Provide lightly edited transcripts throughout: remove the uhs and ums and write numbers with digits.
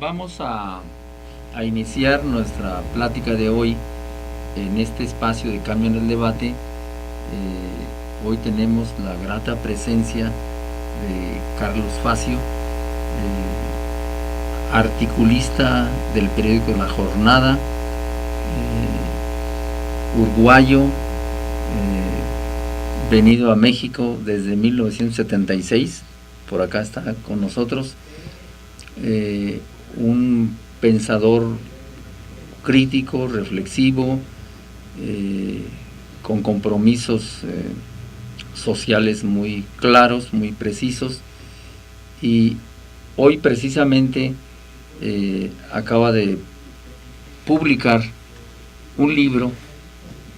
Vamos a iniciar nuestra plática de hoy en este espacio de cambio en el debate. Hoy tenemos la grata presencia de Carlos Facio, articulista del periódico La Jornada, uruguayo, venido a México desde 1976, por acá está con nosotros, un pensador crítico, reflexivo, con compromisos sociales muy claros, muy precisos, y hoy precisamente acaba de publicar un libro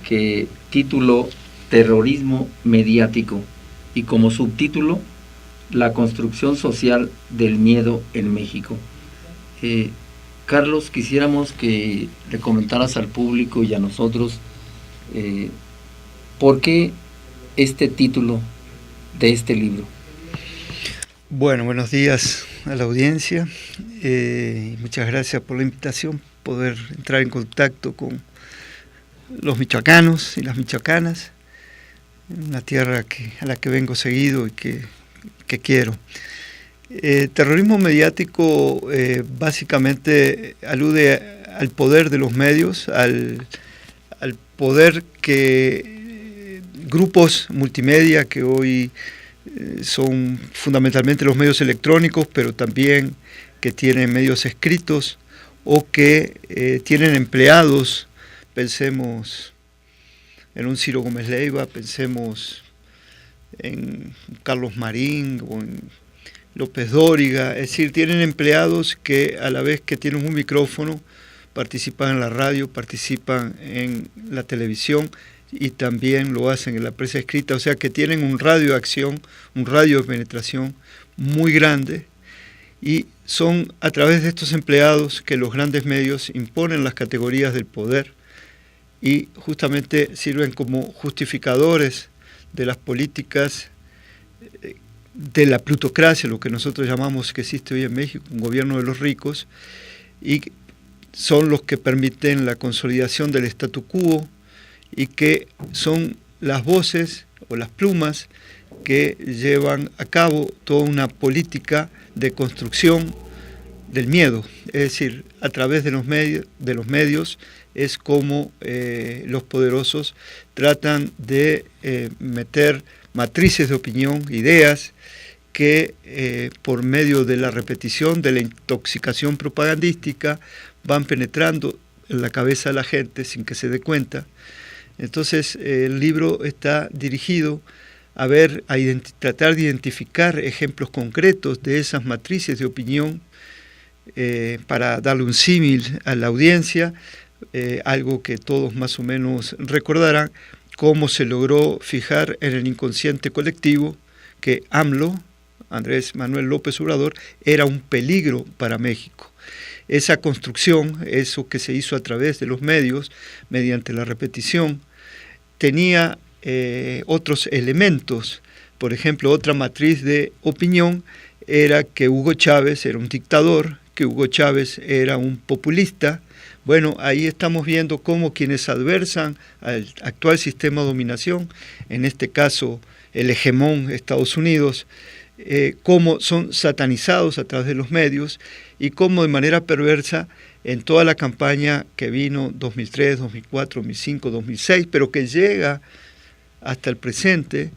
que tituló Terrorismo mediático, y como subtítulo La construcción social del miedo en México. Carlos, quisiéramos que le comentaras al público y a nosotros por qué este título de este libro. Bueno, buenos días a la audiencia. Muchas gracias por la invitación, poder entrar en contacto con los michoacanos y las michoacanas, una tierra a la que vengo seguido y que quiero. Terrorismo mediático básicamente alude al poder de los medios, al poder que grupos multimedia que hoy son fundamentalmente los medios electrónicos, pero también que tienen medios escritos o que tienen empleados. Pensemos en un Ciro Gómez Leiva, pensemos en Carlos Marín o en López Dóriga, es decir, tienen empleados que a la vez que tienen un micrófono participan en la radio, participan en la televisión y también lo hacen en la prensa escrita, o sea que tienen un radio de acción, un radio de penetración muy grande, y son a través de estos empleados que los grandes medios imponen las categorías del poder y justamente sirven como justificadores de las políticas de la plutocracia, lo que nosotros llamamos que existe hoy en México, un gobierno de los ricos, y son los que permiten la consolidación del statu quo y que son las voces o las plumas que llevan a cabo toda una política de construcción del miedo, es decir, a través de los medios es como los poderosos tratan de meter matrices de opinión, ideas que por medio de la repetición, de la intoxicación propagandística, van penetrando en la cabeza de la gente sin que se dé cuenta. Entonces el libro está dirigido a tratar de identificar ejemplos concretos de esas matrices de opinión para darle un símil a la audiencia, algo que todos más o menos recordarán, cómo se logró fijar en el inconsciente colectivo que AMLO, Andrés Manuel López Obrador, era un peligro para México. Esa construcción, eso que se hizo a través de los medios, mediante la repetición, tenía otros elementos. Por ejemplo, otra matriz de opinión era que Hugo Chávez era un dictador, que Hugo Chávez era un populista. Bueno, ahí estamos viendo cómo quienes adversan al actual sistema de dominación, en este caso el hegemón Estados Unidos, cómo son satanizados a través de los medios y cómo de manera perversa en toda la campaña que vino 2003, 2004, 2005, 2006, pero que llega hasta el presente,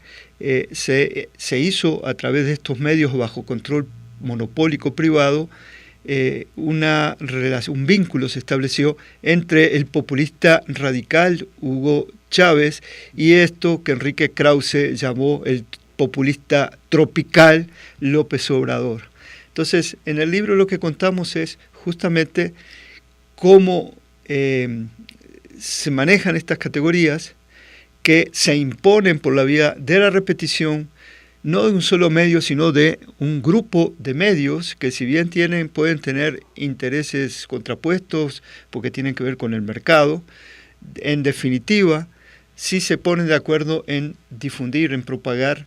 se hizo a través de estos medios bajo control monopólico privado, un vínculo se estableció entre el populista radical Hugo Chávez y esto que Enrique Krause llamó el populista tropical López Obrador. Entonces, en el libro lo que contamos es justamente cómo se manejan estas categorías que se imponen por la vía de la repetición, no de un solo medio, sino de un grupo de medios que si bien pueden tener intereses contrapuestos porque tienen que ver con el mercado, en definitiva, sí se ponen de acuerdo en difundir, en propagar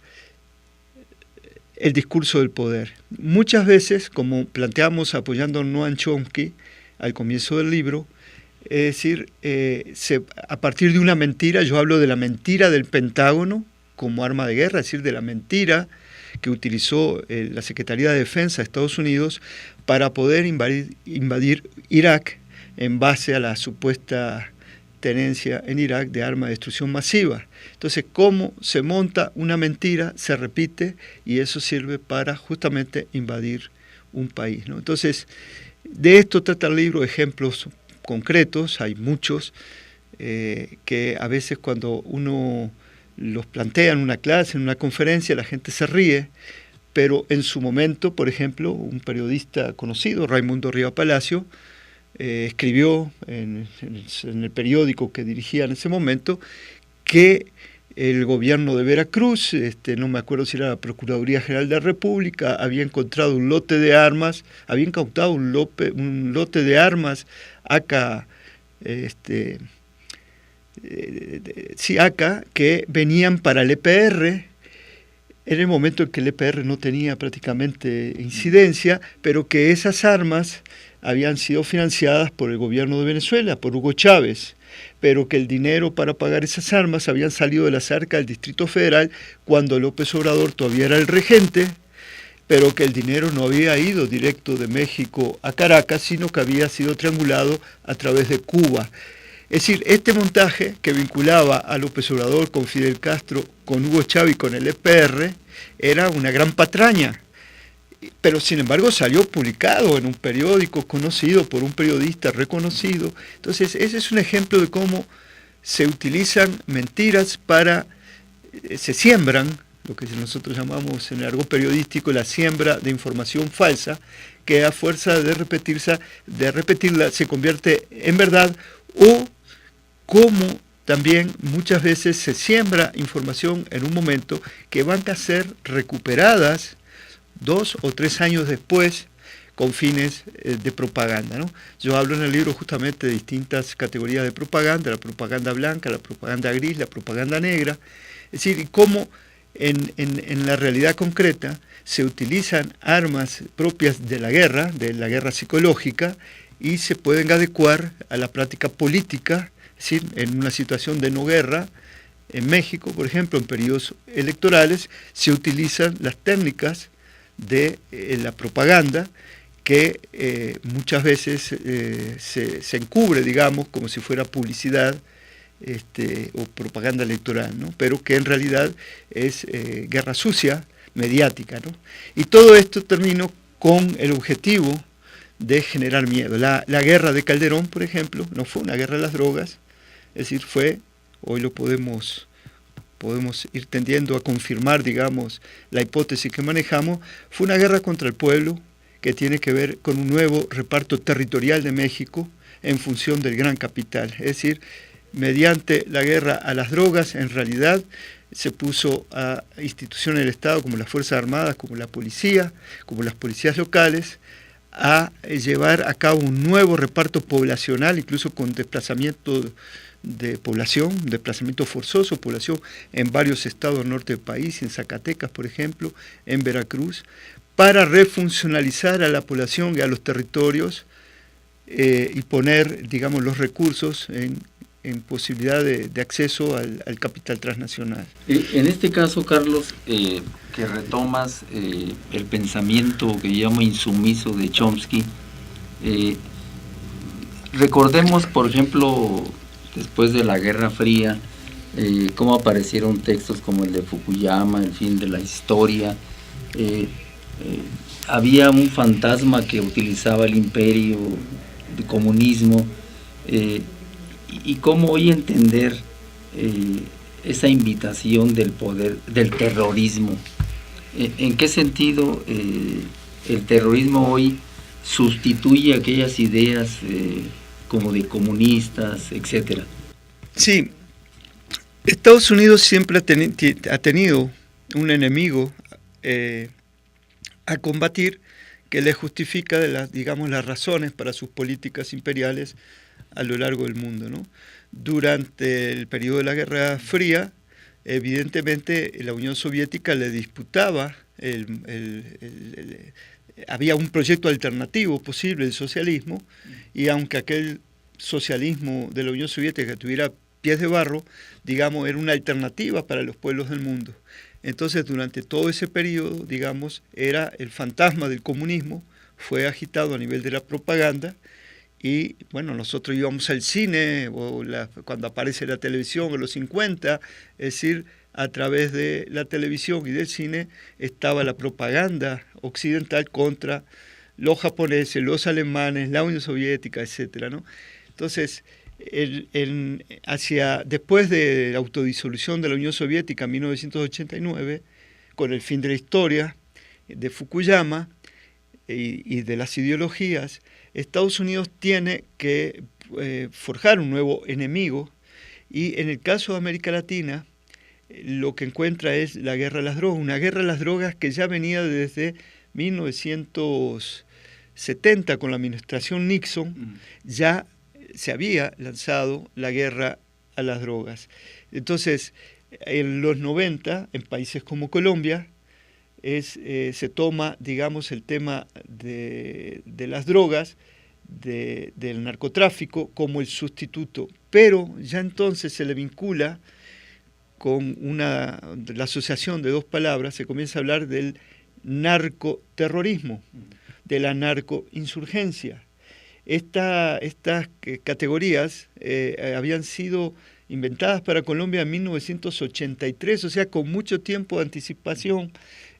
el discurso del poder. Muchas veces, como planteamos apoyando a Noam Chomsky al comienzo del libro, es decir, a partir de una mentira, yo hablo de la mentira del Pentágono como arma de guerra, es decir, de la mentira que utilizó la Secretaría de Defensa de Estados Unidos para poder invadir Irak en base a la supuesta tenencia en Irak de armas de destrucción masiva. Entonces, cómo se monta una mentira, se repite, y eso sirve para justamente invadir un país, ¿no? Entonces, de esto trata el libro, ejemplos concretos, hay muchos, que a veces cuando uno los plantea en una clase, en una conferencia, la gente se ríe, pero en su momento, por ejemplo, un periodista conocido, Raimundo Riva Palacio, escribió en el periódico que dirigía en ese momento que el gobierno de Veracruz, no me acuerdo si era la Procuraduría General de la República, había encontrado un lote de armas, había incautado un lote de armas AK, AK, que venían para el EPR, en el momento en que el EPR no tenía prácticamente incidencia, pero que esas armas habían sido financiadas por el gobierno de Venezuela, por Hugo Chávez, pero que el dinero para pagar esas armas habían salido de las arcas del Distrito Federal cuando López Obrador todavía era el regente, pero que el dinero no había ido directo de México a Caracas, sino que había sido triangulado a través de Cuba. Es decir, este montaje que vinculaba a López Obrador con Fidel Castro, con Hugo Chávez y con el EPR, era una gran patraña. Pero sin embargo salió publicado en un periódico conocido por un periodista reconocido. Entonces ese es un ejemplo de cómo se utilizan mentiras se siembran, lo que nosotros llamamos en el argot periodístico la siembra de información falsa, que a fuerza de repetirla se convierte en verdad, o como también muchas veces se siembra información en un momento que van a ser recuperadas 2 o 3 años después con fines de propaganda, ¿no? Yo hablo en el libro justamente de distintas categorías de propaganda, la propaganda blanca, la propaganda gris, la propaganda negra, es decir, cómo en la realidad concreta se utilizan armas propias de la guerra psicológica, y se pueden adecuar a la práctica política, es decir, en una situación de no guerra. En México, por ejemplo, en periodos electorales, se utilizan las técnicas de la propaganda que muchas veces se encubre, digamos, como si fuera publicidad o propaganda electoral, ¿no? Pero que en realidad es guerra sucia, mediática, ¿no? Y todo esto terminó con el objetivo de generar miedo. La guerra de Calderón, por ejemplo, no fue una guerra de las drogas, es decir, hoy lo podemos ir tendiendo a confirmar, digamos, la hipótesis que manejamos, fue una guerra contra el pueblo que tiene que ver con un nuevo reparto territorial de México en función del gran capital. Es decir, mediante la guerra a las drogas, en realidad se puso a instituciones del Estado como las Fuerzas Armadas, como la policía, como las policías locales, a llevar a cabo un nuevo reparto poblacional, incluso con desplazamiento de población, desplazamiento forzoso, población en varios estados del norte del país, en Zacatecas, por ejemplo, en Veracruz, para refuncionalizar a la población y a los territorios y poner, digamos, los recursos en posibilidad de acceso al capital transnacional. En este caso, Carlos, que retomas el pensamiento que yo llamo insumiso de Chomsky, recordemos, por ejemplo, después de la Guerra Fría, cómo aparecieron textos como el de Fukuyama, El fin de la historia. Había un fantasma que utilizaba el imperio, el comunismo, y cómo hoy entender esa invitación del poder, del terrorismo. ¿En qué sentido el terrorismo hoy sustituye aquellas ideas como de comunistas, etcétera? Sí, Estados Unidos siempre ha tenido un enemigo a combatir que le justifica las razones para sus políticas imperiales a lo largo del mundo, ¿no? Durante el periodo de la Guerra Fría, evidentemente la Unión Soviética le disputaba había un proyecto alternativo posible, el socialismo, y aunque aquel socialismo de la Unión Soviética tuviera pies de barro, digamos, era una alternativa para los pueblos del mundo. Entonces, durante todo ese periodo, digamos, era el fantasma del comunismo, fue agitado a nivel de la propaganda, y bueno, nosotros íbamos al cine, cuando aparece la televisión en los 50, es decir, a través de la televisión y del cine estaba la propaganda occidental contra los japoneses, los alemanes, la Unión Soviética, etcétera, ¿no? Entonces, después de la autodisolución de la Unión Soviética en 1989, con el fin de la historia de Fukuyama y de las ideologías, Estados Unidos tiene que forjar un nuevo enemigo, y en el caso de América Latina, lo que encuentra es la guerra a las drogas, una guerra a las drogas que ya venía desde 1970 con la administración Nixon, ya se había lanzado la guerra a las drogas. Entonces, en los 90, en países como Colombia, se toma, digamos, el tema de las drogas, del narcotráfico, como el sustituto, pero ya entonces se le vincula con la asociación de dos palabras, se comienza a hablar del narcoterrorismo, de la narcoinsurgencia. Estas categorías habían sido inventadas para Colombia en 1983, o sea, con mucho tiempo de anticipación,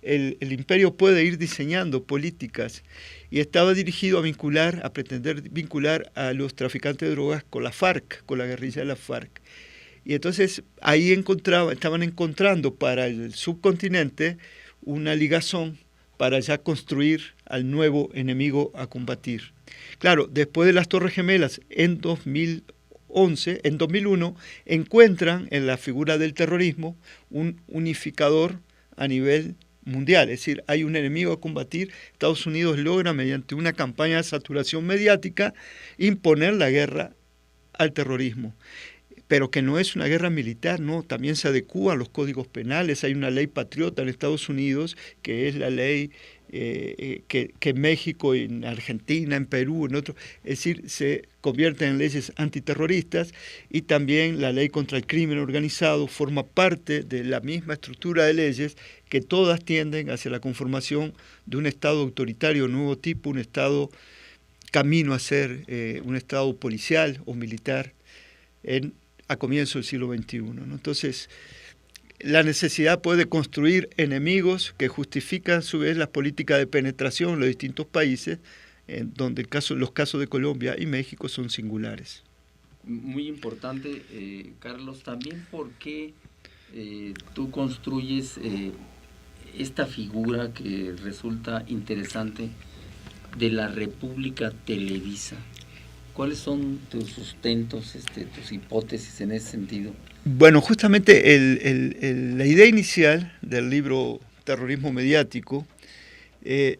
el imperio puede ir diseñando políticas, y estaba dirigido a pretender vincular a los traficantes de drogas con la FARC, con la guerrilla de la FARC. Y entonces ahí estaban encontrando para el subcontinente una ligazón para ya construir al nuevo enemigo a combatir. Claro, después de las Torres Gemelas en 2001, encuentran en la figura del terrorismo un unificador a nivel mundial, es decir, hay un enemigo a combatir. Estados Unidos logra, mediante una campaña de saturación mediática, imponer la guerra al terrorismo, pero que no es una guerra militar, no, también se adecúa a los códigos penales. Hay una ley patriota en Estados Unidos, que es la ley que en México, en Argentina, en Perú, en otros, es decir, se convierten en leyes antiterroristas, y también la ley contra el crimen organizado forma parte de la misma estructura de leyes que todas tienden hacia la conformación de un Estado autoritario, nuevo tipo, un Estado camino a ser un Estado policial o militar a comienzo del siglo XXI, ¿no? Entonces, la necesidad puede construir enemigos que justifican a su vez las políticas de penetración en los distintos países, donde los casos de Colombia y México son singulares. Muy importante, Carlos, también porque tú construyes esta figura que resulta interesante de la República Televisa. ¿Cuáles son tus sustentos, tus hipótesis en ese sentido? Bueno, justamente la idea inicial del libro Terrorismo Mediático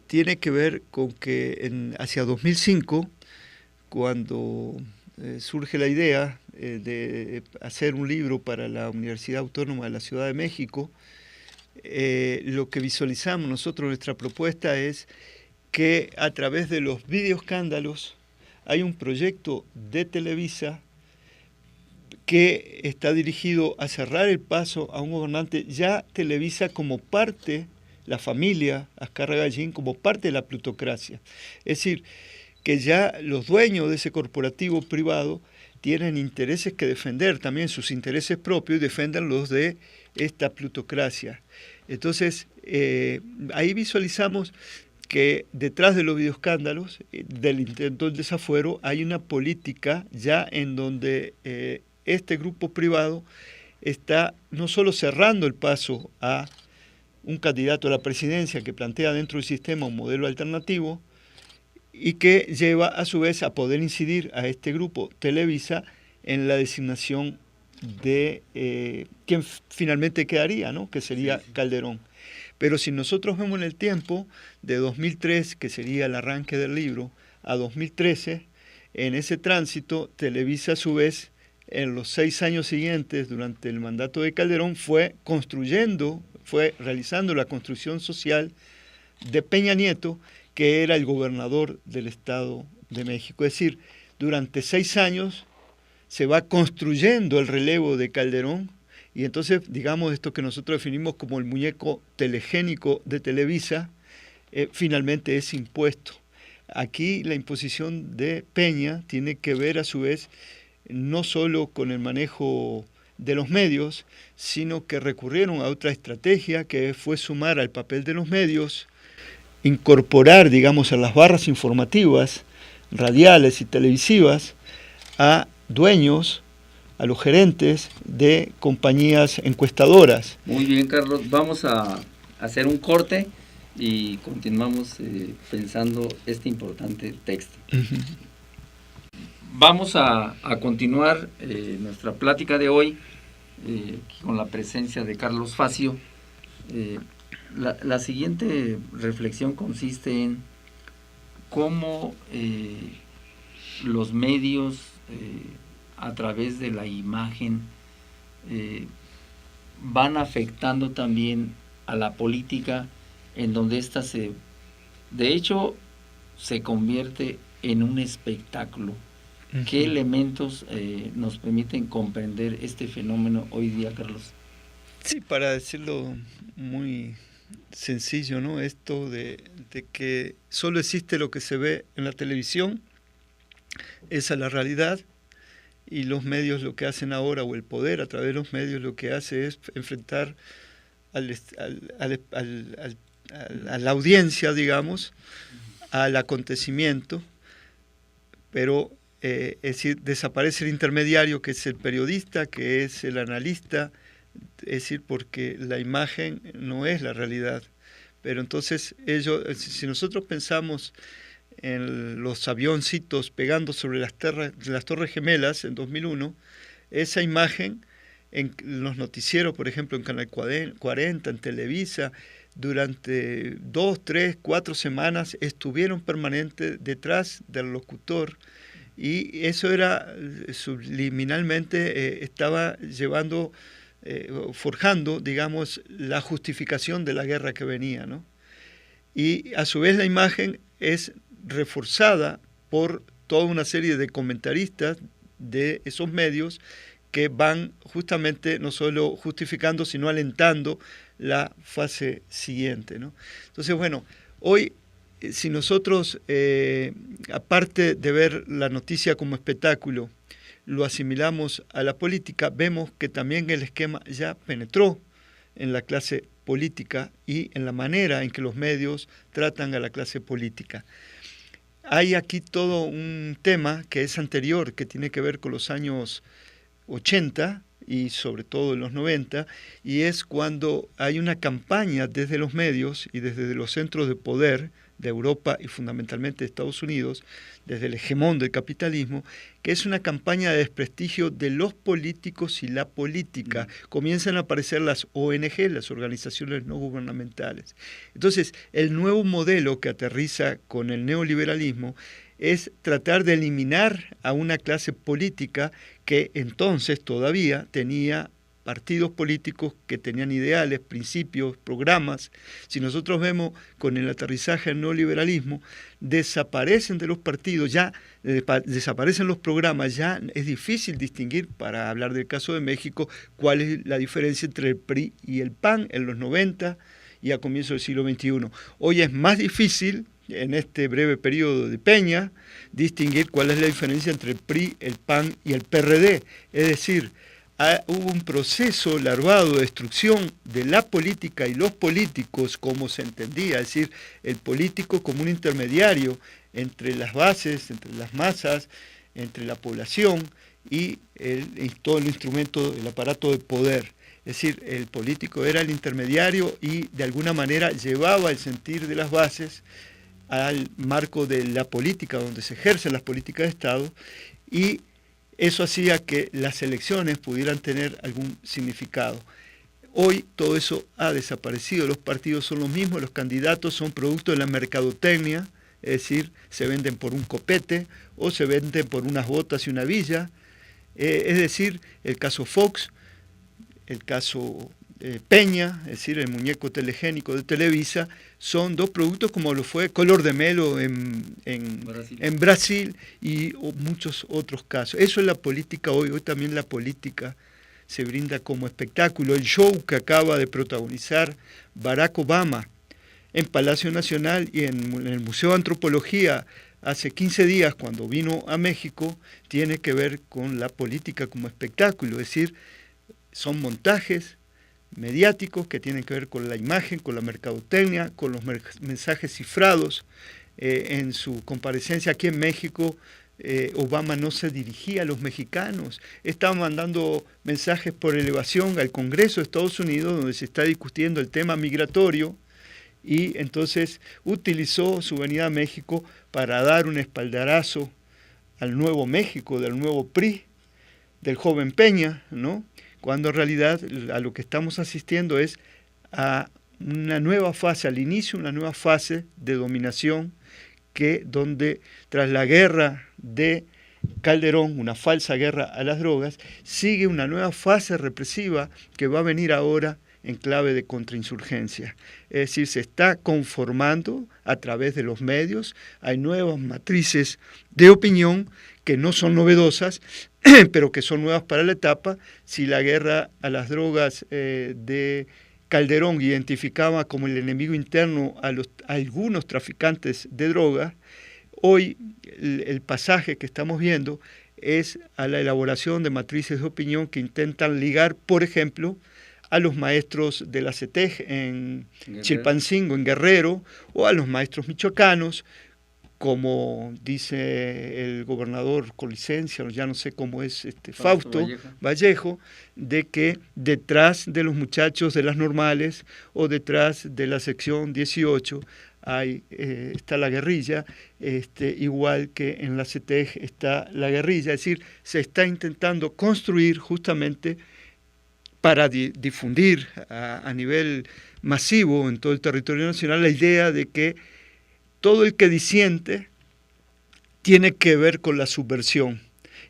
tiene que ver con que hacia 2005, cuando surge la idea de hacer un libro para la Universidad Autónoma de la Ciudad de México, lo que visualizamos nosotros, nuestra propuesta es que a través de los videoescándalos hay un proyecto de Televisa que está dirigido a cerrar el paso a un gobernante. Ya Televisa como parte, la familia Azcárraga Gallín como parte de la plutocracia. Es decir, que ya los dueños de ese corporativo privado tienen intereses que defender, también sus intereses propios, y defienden los de esta plutocracia. Entonces, ahí visualizamos que detrás de los videoescándalos, del intento del desafuero, hay una política ya en donde este grupo privado está no solo cerrando el paso a un candidato a la presidencia que plantea dentro del sistema un modelo alternativo, y que lleva a su vez a poder incidir a este grupo Televisa en la designación de quien finalmente quedaría, ¿no? Que sería Calderón. Pero si nosotros vemos en el tiempo, de 2003, que sería el arranque del libro, a 2013, en ese tránsito, Televisa a su vez, en los 6 años siguientes, durante el mandato de Calderón, fue construyendo, fue realizando la construcción social de Peña Nieto, que era el gobernador del Estado de México. Es decir, durante 6 años se va construyendo el relevo de Calderón, y entonces, digamos, esto que nosotros definimos como el muñeco telegénico de Televisa, finalmente es impuesto. Aquí la imposición de Peña tiene que ver a su vez no solo con el manejo de los medios, sino que recurrieron a otra estrategia que fue sumar al papel de los medios, incorporar, digamos, a las barras informativas, radiales y televisivas, a dueños, a los gerentes de compañías encuestadoras. Muy bien, Carlos, vamos a hacer un corte y continuamos pensando este importante texto. Uh-huh. Vamos a continuar nuestra plática de hoy con la presencia de Carlos Facio. La siguiente reflexión consiste en cómo los medios a través de la imagen van afectando también a la política, en donde ésta de hecho se convierte en un espectáculo. Uh-huh. ¿Qué elementos nos permiten comprender este fenómeno hoy día, Carlos? Sí, para decirlo muy sencillo, ¿no? Esto de que solo existe lo que se ve en la televisión, esa es la realidad, y los medios lo que hacen ahora, o el poder a través de los medios lo que hace es enfrentar a la audiencia, digamos, al acontecimiento, pero es decir, desaparece el intermediario, que es el periodista, que es el analista, es decir, porque la imagen no es la realidad. Pero entonces si nosotros pensamos en los avioncitos pegando sobre las Torres Gemelas en 2001, esa imagen en los noticieros, por ejemplo en Canal 40, en Televisa, durante 2, 3, 4 semanas estuvieron permanentes detrás del locutor, y eso era subliminalmente, estaba llevando, forjando, digamos, la justificación de la guerra que venía, ¿no? Y a su vez la imagen es reforzada por toda una serie de comentaristas de esos medios que van justamente no solo justificando, sino alentando la fase siguiente, ¿no? Entonces, bueno, hoy, si nosotros, aparte de ver la noticia como espectáculo, lo asimilamos a la política, vemos que también el esquema ya penetró en la clase política y en la manera en que los medios tratan a la clase política. Hay aquí todo un tema que es anterior, que tiene que ver con los años 80 y sobre todo en los 90, y es cuando hay una campaña desde los medios y desde los centros de poder de Europa y fundamentalmente de Estados Unidos, desde el hegemón del capitalismo, que es una campaña de desprestigio de los políticos y la política. Comienzan a aparecer las ONG, las organizaciones no gubernamentales. Entonces, el nuevo modelo que aterriza con el neoliberalismo es tratar de eliminar a una clase política que entonces todavía tenía partidos políticos que tenían ideales, principios, programas. Si nosotros vemos con el aterrizaje del neoliberalismo, desaparecen de los partidos, ya desaparecen los programas, ya es difícil distinguir, para hablar del caso de México, cuál es la diferencia entre el PRI y el PAN en los 90 y a comienzos del siglo XXI. Hoy es más difícil, en este breve periodo de Peña, distinguir cuál es la diferencia entre el PRI, el PAN y el PRD. Es decir, hubo un proceso larvado de destrucción de la política y los políticos como se entendía, es decir, el político como un intermediario entre las bases, entre las masas, entre la población y todo el instrumento, el aparato de poder. Es decir, el político era el intermediario y de alguna manera llevaba el sentir de las bases al marco de la política, donde se ejercen las políticas de Estado, y eso hacía que las elecciones pudieran tener algún significado. Hoy todo eso ha desaparecido, los partidos son los mismos, los candidatos son producto de la mercadotecnia, es decir, se venden por un copete o se venden por unas botas y una villa, es decir, el caso Fox, el caso Peña, es decir, el muñeco telegénico de Televisa, son dos productos como lo fue Color de Melo en Brasil y muchos otros casos. Eso es la política hoy. Hoy también la política se brinda como espectáculo. El show que acaba de protagonizar Barack Obama en Palacio Nacional y en el Museo de Antropología hace 15 días cuando vino a México tiene que ver con la política como espectáculo, es decir, son montajes mediáticos que tienen que ver con la imagen, con la mercadotecnia, con los mensajes cifrados. En su comparecencia aquí en México, Obama no se dirigía a los mexicanos, estaba mandando mensajes por elevación al Congreso de Estados Unidos, donde se está discutiendo el tema migratorio, y entonces utilizó su venida a México para dar un espaldarazo al nuevo México, del nuevo PRI, del joven Peña, ¿no? Cuando en realidad a lo que estamos asistiendo es a una nueva fase, al inicio de una nueva fase de dominación, donde tras la guerra de Calderón, una falsa guerra a las drogas, sigue una nueva fase represiva que va a venir ahora en clave de contrainsurgencia. Es decir, se está conformando a través de los medios, hay nuevas matrices de opinión que no son novedosas, pero que son nuevas para la etapa. Si la guerra a las drogas de Calderón identificaba como el enemigo interno a algunos traficantes de drogas, hoy el pasaje que estamos viendo es a la elaboración de matrices de opinión que intentan ligar, por ejemplo, a los maestros de la CETEG en Chilpancingo, en Guerrero, o a los maestros michoacanos, como dice el gobernador con licencia, ya no sé cómo es, Fausto Vallejo, de que detrás de los muchachos de las normales o detrás de la sección 18 está la guerrilla, igual que en la CETEG está la guerrilla, es decir, se está intentando construir justamente para difundir a nivel masivo en todo el territorio nacional la idea de que todo el que disiente tiene que ver con la subversión.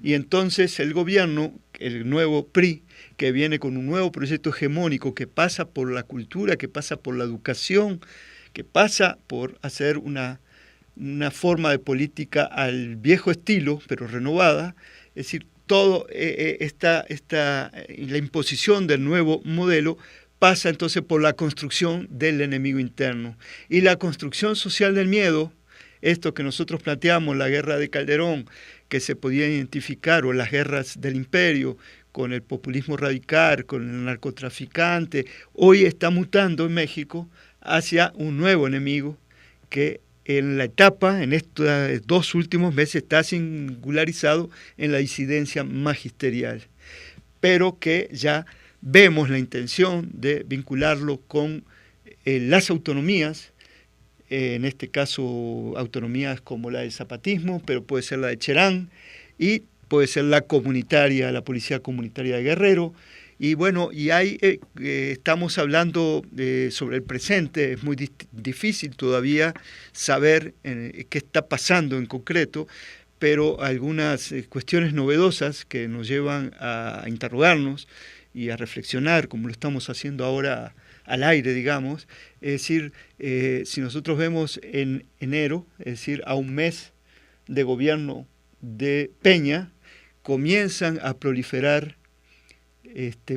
Y entonces el gobierno, el nuevo PRI, que viene con un nuevo proyecto hegemónico que pasa por la cultura, que pasa por la educación, que pasa por hacer una forma de política al viejo estilo, pero renovada, es decir, todo la imposición del nuevo modelo pasa entonces por la construcción del enemigo interno. Y la construcción social del miedo, esto que nosotros planteamos, la guerra de Calderón, que se podía identificar, o las guerras del imperio, con el populismo radical, con el narcotraficante, hoy está mutando en México hacia un nuevo enemigo que en la etapa, en estos 2 últimos meses, está singularizado en la disidencia magisterial, pero que ya vemos la intención de vincularlo con las autonomías, en este caso autonomías como la del zapatismo, pero puede ser la de Cherán, y puede ser la comunitaria, la policía comunitaria de Guerrero. Y bueno, estamos hablando sobre el presente, es muy difícil todavía saber qué está pasando en concreto, pero algunas cuestiones novedosas que nos llevan a interrogarnos y a reflexionar, como lo estamos haciendo ahora al aire, digamos. Es decir, si nosotros vemos en enero, es decir, a un mes de gobierno de Peña, comienzan a proliferar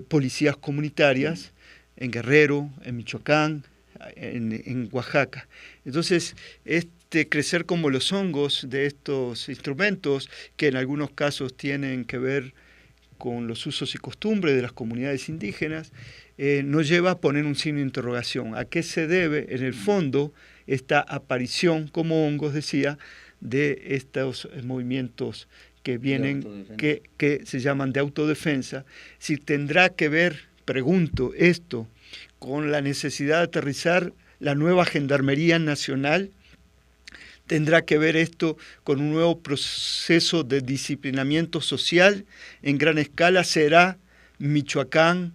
policías comunitarias en Guerrero, en Michoacán, en Oaxaca. Entonces, crecer como los hongos de estos instrumentos, que en algunos casos tienen que ver con los usos y costumbres de las comunidades indígenas, nos lleva a poner un signo de interrogación. ¿A qué se debe, en el fondo, esta aparición, como hongos, decía, de estos movimientos que vienen, que se llaman de autodefensa? Si tendrá que ver, pregunto, esto con la necesidad de aterrizar la nueva Gendarmería Nacional, tendrá que ver esto con un nuevo proceso de disciplinamiento social en gran escala. ¿Será Michoacán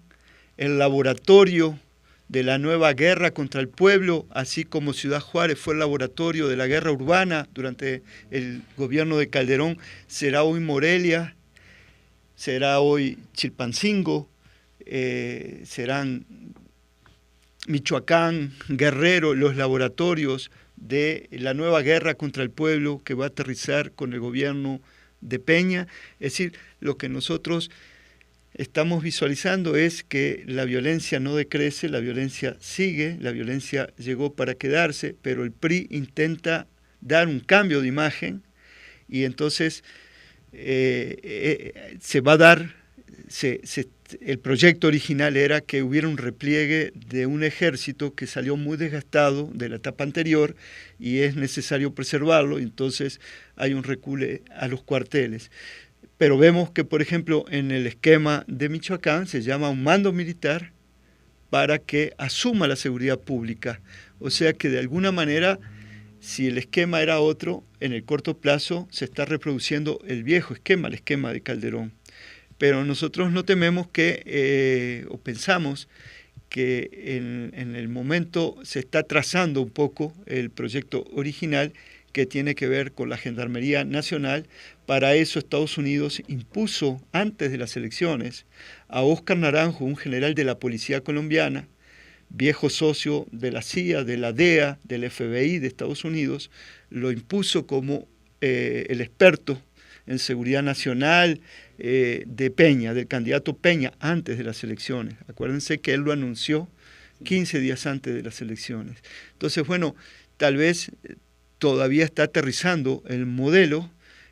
el laboratorio de la nueva guerra contra el pueblo, así como Ciudad Juárez fue el laboratorio de la guerra urbana durante el gobierno de Calderón? ¿Será hoy Morelia? ¿Será hoy Chilpancingo? serán Michoacán, Guerrero, los laboratorios de la nueva guerra contra el pueblo que va a aterrizar con el gobierno de Peña. Es decir, lo que nosotros estamos visualizando es que la violencia no decrece, la violencia sigue, la violencia llegó para quedarse, pero el PRI intenta dar un cambio de imagen y entonces se va a dar, el proyecto original era que hubiera un repliegue de un ejército que salió muy desgastado de la etapa anterior y es necesario preservarlo, entonces hay un recule a los cuarteles. Pero vemos que, por ejemplo, en el esquema de Michoacán se llama un mando militar para que asuma la seguridad pública. O sea que de alguna manera, si el esquema era otro, en el corto plazo se está reproduciendo el viejo esquema, el esquema de Calderón. Pero nosotros no tememos que, o pensamos que en el momento se está trazando un poco el proyecto original que tiene que ver con la Gendarmería Nacional. Para eso Estados Unidos impuso antes de las elecciones a Óscar Naranjo, un general de la policía colombiana, viejo socio de la CIA, de la DEA, del FBI de Estados Unidos, lo impuso como el experto en seguridad nacional de Peña, del candidato Peña, antes de las elecciones. Acuérdense que él lo anunció 15 días antes de las elecciones. Entonces, bueno, tal vez todavía está aterrizando el modelo.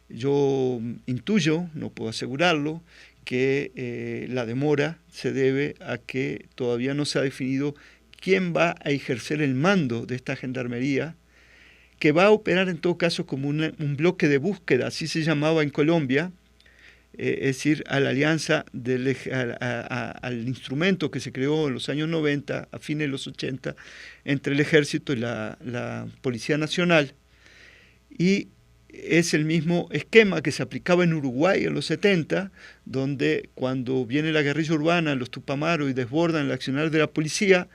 Yo intuyo, no puedo asegurarlo, que la demora se debe a que todavía no se ha definido quién va a ejercer el mando de esta gendarmería, que va a operar en todo caso como un bloque de búsqueda, así se llamaba en Colombia, es decir, a la alianza, al instrumento que se creó en los años 90, a fines de los 80, entre el ejército y la Policía Nacional, y es el mismo esquema que se aplicaba en Uruguay en los 70, donde cuando viene la guerrilla urbana, los Tupamaros, y desbordan el accionar de la policía,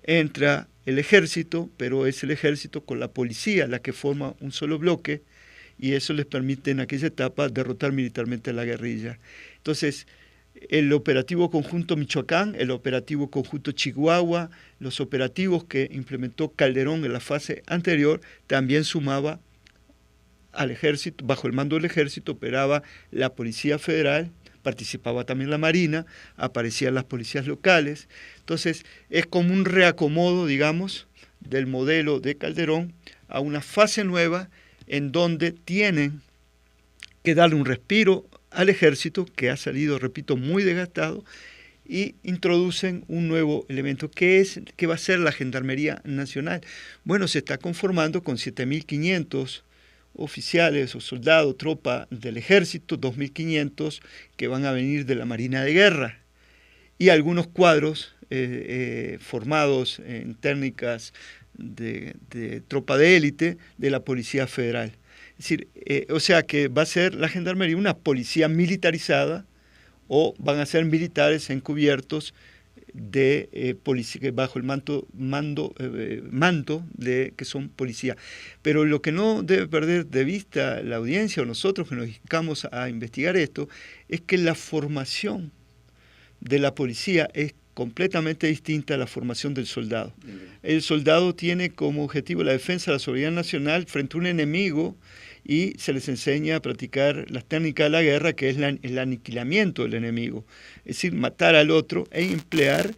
entra el ejército, pero es el ejército con la policía la que forma un solo bloque, y eso les permite en aquella etapa derrotar militarmente a la guerrilla. Entonces, el operativo conjunto Michoacán, el operativo conjunto Chihuahua, los operativos que implementó Calderón en la fase anterior, también sumaba al ejército, bajo el mando del ejército operaba la Policía Federal, participaba también la Marina, aparecían las policías locales. Entonces es como un reacomodo, digamos, del modelo de Calderón a una fase nueva en donde tienen que darle un respiro al ejército, que ha salido, repito, muy desgastado, y introducen un nuevo elemento, que va a ser la Gendarmería Nacional. Bueno, se está conformando con 7.500 oficiales o soldados, tropa del ejército, 2.500 que van a venir de la Marina de Guerra, y algunos cuadros formados en técnicas de tropa de élite de la Policía Federal. Es decir, o sea que va a ser la Gendarmería una policía militarizada, o van a ser militares encubiertos de policía, bajo el mando de que son policía. Pero lo que no debe perder de vista la audiencia o nosotros que nos dedicamos a investigar esto, es que la formación de la policía es completamente distinta a la formación del soldado. El soldado tiene como objetivo la defensa de la soberanía nacional frente a un enemigo, y se les enseña a practicar las técnicas de la guerra, que es el aniquilamiento del enemigo, es decir, matar al otro e emplear,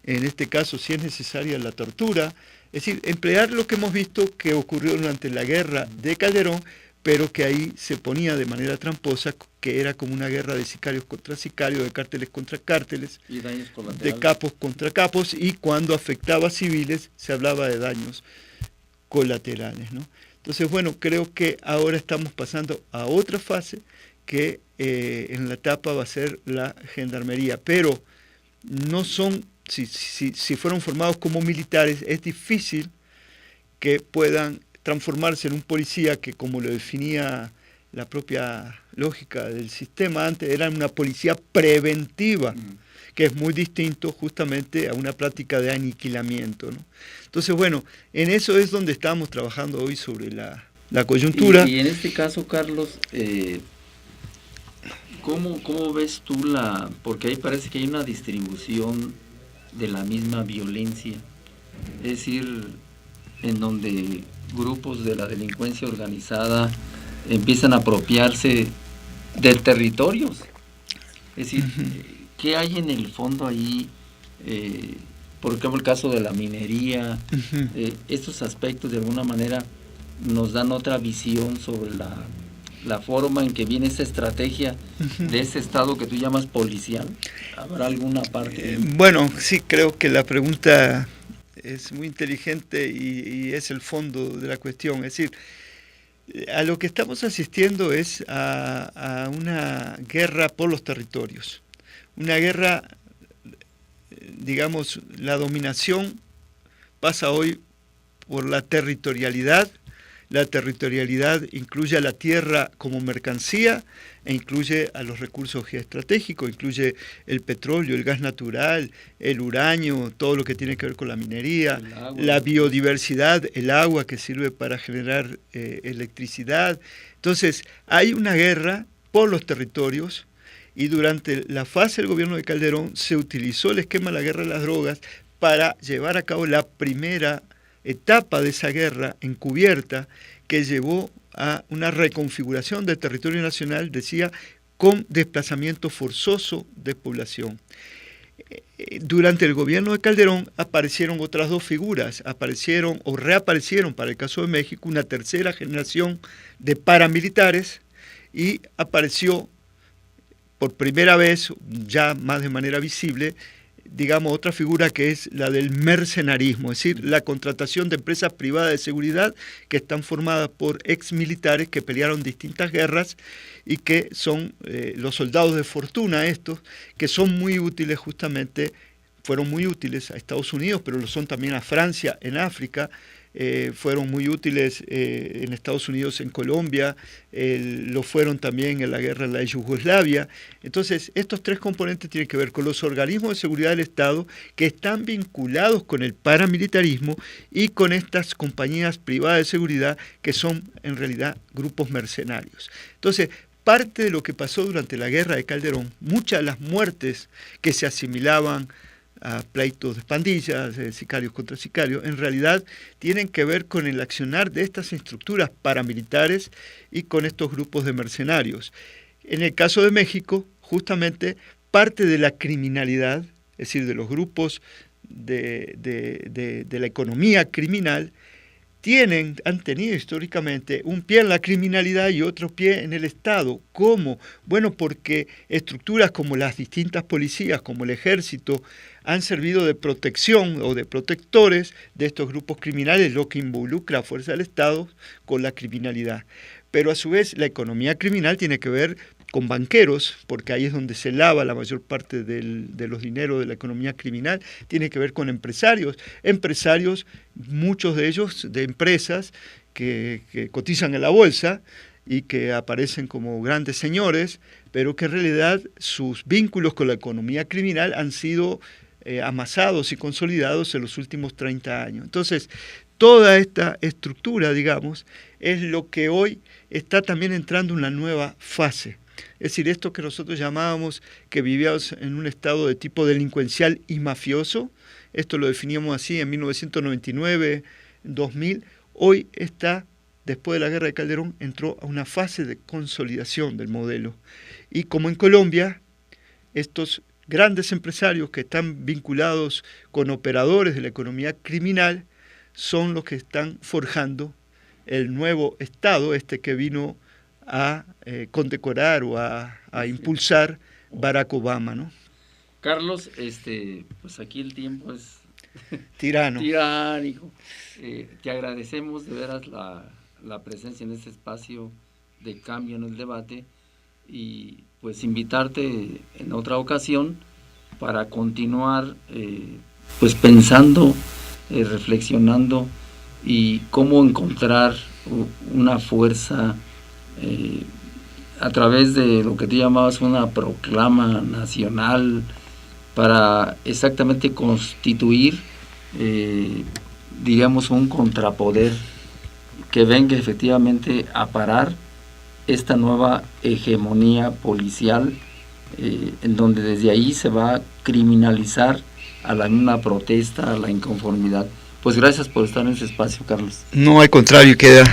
en este caso si es necesaria, la tortura, es decir, emplear lo que hemos visto que ocurrió durante la guerra de Calderón, pero que ahí se ponía de manera tramposa, que era como una guerra de sicarios contra sicarios, de cárteles contra cárteles, y daños de capos contra capos, y cuando afectaba a civiles se hablaba de daños colaterales, ¿no? Entonces, bueno, creo que ahora estamos pasando a otra fase que en la etapa va a ser la gendarmería, pero no son, si fueron formados como militares, es difícil que puedan transformarse en un policía que, como lo definía la propia lógica del sistema antes, era una policía preventiva, que es muy distinto justamente a una práctica de aniquilamiento, ¿no? Entonces, bueno, en eso es donde estamos trabajando hoy sobre la coyuntura. Y en este caso, Carlos, ¿Cómo ves tú porque ahí parece que hay una distribución de la misma violencia? Es decir, en donde grupos de la delincuencia organizada empiezan a apropiarse de territorios. Es decir, ¿qué hay en el fondo ahí? Por ejemplo, el caso de la minería, estos aspectos de alguna manera nos dan otra visión sobre la forma en que viene esta estrategia de ese estado que tú llamas policial. ¿Habrá alguna parte? Bueno, sí, creo que la pregunta es muy inteligente y es el fondo de la cuestión. Es decir, a lo que estamos asistiendo es a una guerra por los territorios. Una guerra, digamos, la dominación pasa hoy por la territorialidad. La territorialidad incluye a la tierra como mercancía e incluye a los recursos geoestratégicos, incluye el petróleo, el gas natural, el uranio, todo lo que tiene que ver con la minería, la biodiversidad, el agua que sirve para generar electricidad. Entonces, hay una guerra por los territorios y durante la fase del gobierno de Calderón se utilizó el esquema de la guerra de las drogas para llevar a cabo la primera etapa de esa guerra encubierta que llevó a una reconfiguración del territorio nacional, decía, con desplazamiento forzoso de población. Durante el gobierno de Calderón aparecieron otras dos figuras, aparecieron o reaparecieron, para el caso de México, una tercera generación de paramilitares y apareció por primera vez, ya más de manera visible, digamos, otra figura que es la del mercenarismo, es decir, la contratación de empresas privadas de seguridad que están formadas por exmilitares que pelearon distintas guerras y que son los soldados de fortuna estos, que son muy útiles justamente, fueron muy útiles a Estados Unidos, pero lo son también a Francia, en África, fueron muy útiles en Estados Unidos, en Colombia, lo fueron también en la guerra de la Yugoslavia. Entonces, estos tres componentes tienen que ver con los organismos de seguridad del Estado que están vinculados con el paramilitarismo y con estas compañías privadas de seguridad que son en realidad grupos mercenarios. Entonces, parte de lo que pasó durante la guerra de Calderón, muchas de las muertes que se asimilaban a pleitos de pandillas, sicarios contra sicarios, en realidad tienen que ver con el accionar de estas estructuras paramilitares y con estos grupos de mercenarios. En el caso de México, justamente parte de la criminalidad, es decir, de los grupos de la economía criminal, han tenido históricamente un pie en la criminalidad y otro pie en el Estado. ¿Cómo? Bueno, porque estructuras como las distintas policías, como el ejército, han servido de protección o de protectores de estos grupos criminales, lo que involucra a fuerza del Estado con la criminalidad. Pero a su vez la economía criminal tiene que ver con banqueros, porque ahí es donde se lava la mayor parte de los dineros de la economía criminal, tiene que ver con empresarios, muchos de ellos de empresas que cotizan en la bolsa y que aparecen como grandes señores, pero que en realidad sus vínculos con la economía criminal han sido amasados y consolidados en los últimos 30 años. Entonces, toda esta estructura, digamos, es lo que hoy está también entrando en una nueva fase. Es decir, esto que nosotros llamábamos que vivíamos en un estado de tipo delincuencial y mafioso, esto lo definíamos así en 1999, 2000, hoy está, después de la guerra de Calderón, entró a una fase de consolidación del modelo. Y como en Colombia, estos grandes empresarios que están vinculados con operadores de la economía criminal son los que están forjando el nuevo Estado, que vino a condecorar o a impulsar Barack Obama, ¿no? Carlos, pues aquí el tiempo es tiránico. Te agradecemos de veras la presencia en este espacio de Cambio en el Debate y pues invitarte en otra ocasión para continuar pues pensando, reflexionando y cómo encontrar una fuerza a través de lo que tú llamabas una proclama nacional para exactamente constituir digamos un contrapoder que venga efectivamente a parar esta nueva hegemonía policial, en donde desde ahí se va a criminalizar a la misma protesta, a la inconformidad. Pues gracias por estar en ese espacio, Carlos. No, al contrario, queda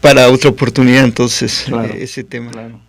para otra oportunidad entonces, claro, ese tema. Claro.